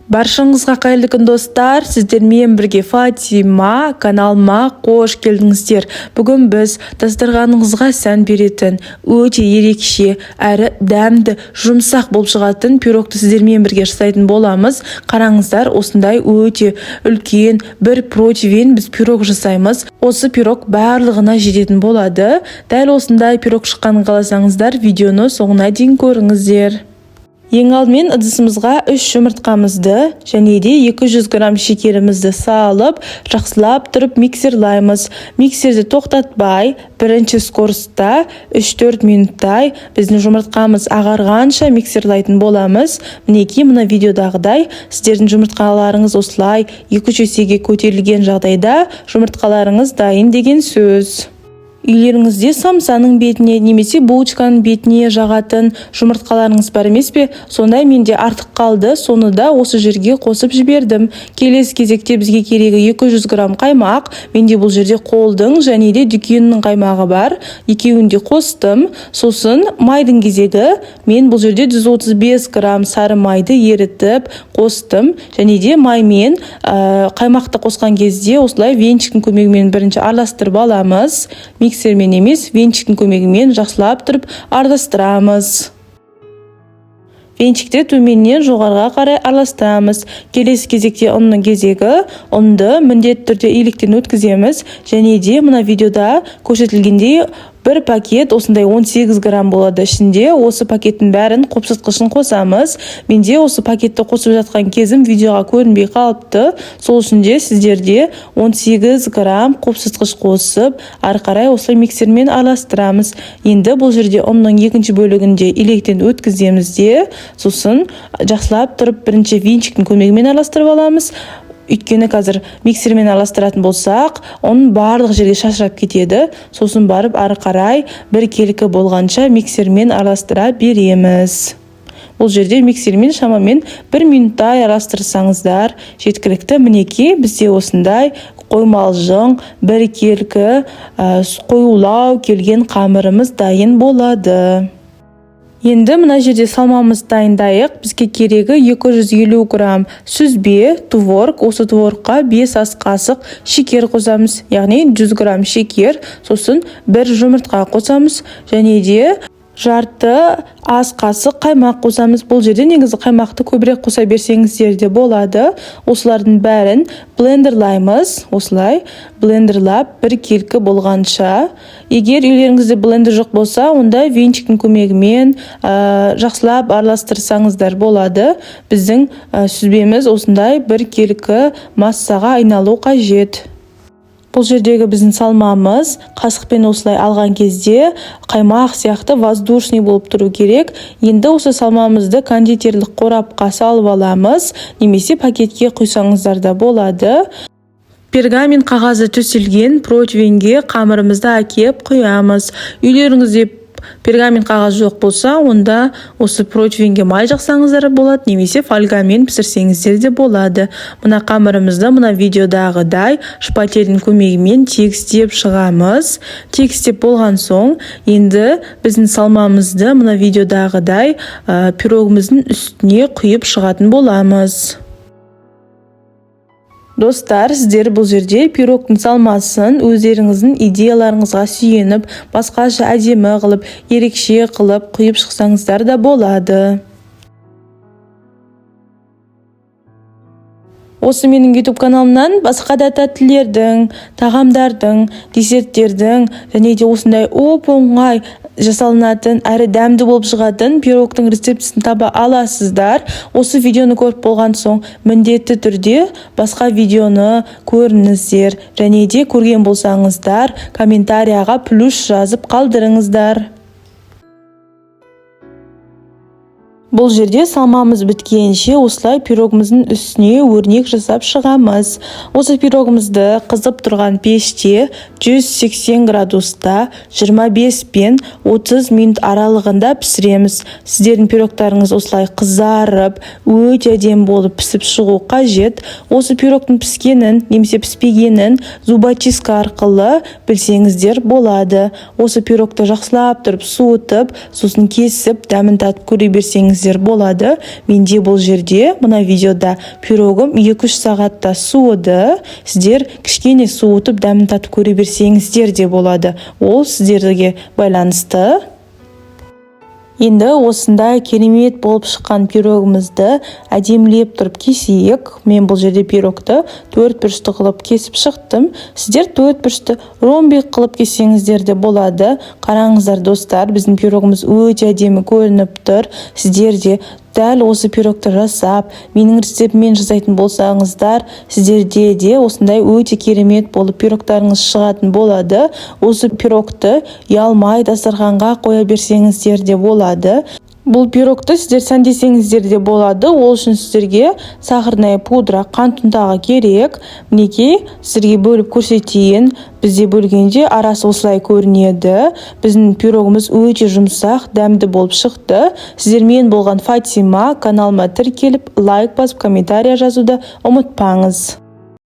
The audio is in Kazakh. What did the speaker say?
Баршаңызға қайырлы күн достар, сіздермен бірге Фатима каналыма қош келдіңіздер. Бүгін біз дастарханыңызға сән беретін, өте ерекше әрі дәмді, жұмсақ болып шығатын пирогты сіздермен бірге жасайтын боламыз. Қараңыздар, осындай өте үлкен бір противен біз пирог жасаймыз. Осы пирог барлығына жететін болады. Дәл осындай пирог шыққанын қаласаңыздар, видеоны соңына дейін көріңіздер. Ең алдымен ыдысымызға 3 жұмыртқамызды және де 200 грамм шекерімізді салып, жақсылап тұрып миксерлаймыз. Миксерді тоқтатпай, бірінші скоростта 3-4 минуттай біздің жұмыртқамыз ағарғанша миксерлайтын боламыз. Мінекей мына видеодағыдай сіздердің жұмыртқаларыңыз осылай 2 есеге көтерілген жағдайда жұмыртқаларыңыз дайын деген сөз. Үйлеріңізде самсаның бетіне немесе булочканың бетіне жағатын жұмыртқаларыңыз бар емес пе? Сондай менде артық қалды, соны да осы жерге қосып жібердім. Келесі кезекте бізге керегі 200 грамм қаймақ. Менде бұл жерде қолдың және де дүкеннің қаймағы бар. Екеуін де қостым. Сосын майдың кезегі. Мен бұл жерде 135 грамм сары майды ерітіп қостым. Және де маймен қаймақты қосқан кезде осылай венчиктің көмегімен бірінші араластырып аламыз. Миксермен емес, венчиктің көмегімен жақсылап тұрып араластырамыз. Венчикті төменнен жоғарыға қарай араластырамыз. Келесі кезекте ұнның кезегі. Ұнды міндетті түрде илектен өткіземіз. Және де мына видеода көрсетілгендей бір пакет осындай 18 грамм болады ішінде. Осы пакеттің бәрін қопсытқышын қосамыз. Менде осы пакетті қосып жатқан кезім видеоға көрінбей қалыпты. Сол үшін де сіздерде 18 грамм қопсытқыш қосып, ары қарай осылай миксермен араластырамыз. Енді бұл жерде ұнның екінші бөлігінде илектен өткіземіз де, сосын жақсылап тұрып бірінші венчиктің көмегімен араластырып аламыз. Өйткені қазір миксермен араластыратын болсақ, оның барлық жерге шашырап кетеді. Сосын барып ары қарай бір келкі болғанша миксермен араластыра береміз. Бұл жерде миксермен шамамен 1 минуттай араластырсаңыздар жеткілікті. Мінекей бізде осындай қоймалжың, бір келкі қоюлау келген қамырымыз дайын болады. Енді мына жерде салмамыз дайындайық. Бізге керегі 250 грамм сүзбе, творог. Осы творогқа 5 ас қасық шекер қосамыз. Яғни 100 грамм шекер, сосын 1 жұмыртқа қосамыз. Және де жарты ас қасық қаймақ қосамыз. Бұл жерде негізі қаймақты көбірек қоса берсеңіздер де болады. Осылардың бәрін блендерлаймыз. Осылай блендерлап бір келкі болғанша. Егер үйлеріңізде блендер жоқ болса, онда венчиктің көмегімен жақсылап араластырсаңыздар болады. Біздің сүзбеміз осындай бір келкі массаға айналу қажет. Бұл жердегі біздің салмамыз қасықпен осылай алған кезде қаймақ сияқты воздушный болып тұру керек. Енді осы салмамызды кондитерлік қорапқа салып аламыз, немесе пакетке құйсаңыздар да болады. Пергамент қағазы төселген противенге қамырымызды әкеп құямыз. Үйлеріңізде пергамент қағаз жоқ болса, онда осы противенге май жақсаңыздар болады, немесе фольгамен пісірсеңіздер де болады. Мына қамырымызды мына видеодағыдай шпательдің көмегімен тегістеп шығамыз. Тегістеп болған соң, енді біздің салмамызды мына видеодағыдай пирогымыздың үстіне құйып шығатын боламыз. Достар, сіздер бұл жерде пирогтың салмасын өздеріңіздің идеяларыңызға сүйеніп, басқаша әдемі қылып, ерекше қылып құйып шықсаңыздар да болады. Осы менің YouTube каналымнан басқа да тәттілердің, тағамдардың, десерттердің және де осындай оп-оңай жасалынатын әрі дәмді болып шығатын пирогтың рецептісін таба аласыздар. Осы видеоны көріп болған соң міндетті түрде басқа видеоны көріңіздер. Және де көрген болсаңыздар комментарияға плюс жазып қалдырыңыздар. Бұл жерде салмамыз біткенше осылай пирогымыздың үстіне өрнек жасап шығамыз. Осы пирогымызды қызып тұрған пеште 180 градуста 25 пен 30 минут аралығында пісіреміз. Сіздердің пирогтарыңыз осылай қызарып, өте әдемі болып пісіп шығу қажет. Осы пирогтың піскенін немесе піспегенін зубочистка арқылы білсеңіздер болады. Осы пирогты жақсылап тұрып суытып, сосын кесіп, дәмін татып көре берсеңіз берсеңіздер болады. Менде бұл жерде мына видеода пирогым 2-3 сағатта суыды. Сіздер кішкене суытып дәмін татып көре берсеңіздер де болады. Ол сіздерге байланысты. Енді осындай керемет болып шыққан пирогымызды әдемілеп тұрып кесейік. Мен бұл жерде пирогты 4 бұрышты қылып кесіп шықтым. Сіздер 4 бұрышты ромбик қылып кессеңіздер де болады. Қараңыздар достар, біздің пирогымыз өте әдемі көрініп тұр. Сіздер де дәл осы пирогты жасап, менің рецептіммен жасайтын болсаңыздар, сіздерде де осындай өте керемет болып пирогтарыңыз шығатын болады. Осы пирогты ұялмай дастарханға қоя берсеңіздер де болады. Бұл пирогты сіздер сәндесеңіздер де болады. Ол үшін сіздерге сахарная пудра, қант ұнтағы керек. Мінекей, сіздерге бөліп көрсетейін. Бізде бөлгенде арасы осылай көрінеді. Біздің пирогымыз өте жұмсақ, дәмді болып шықты. Сіздермен болған Фатима. Каналыма тіркеліп, лайк басып, комментария жазуды ұмытпаңыз.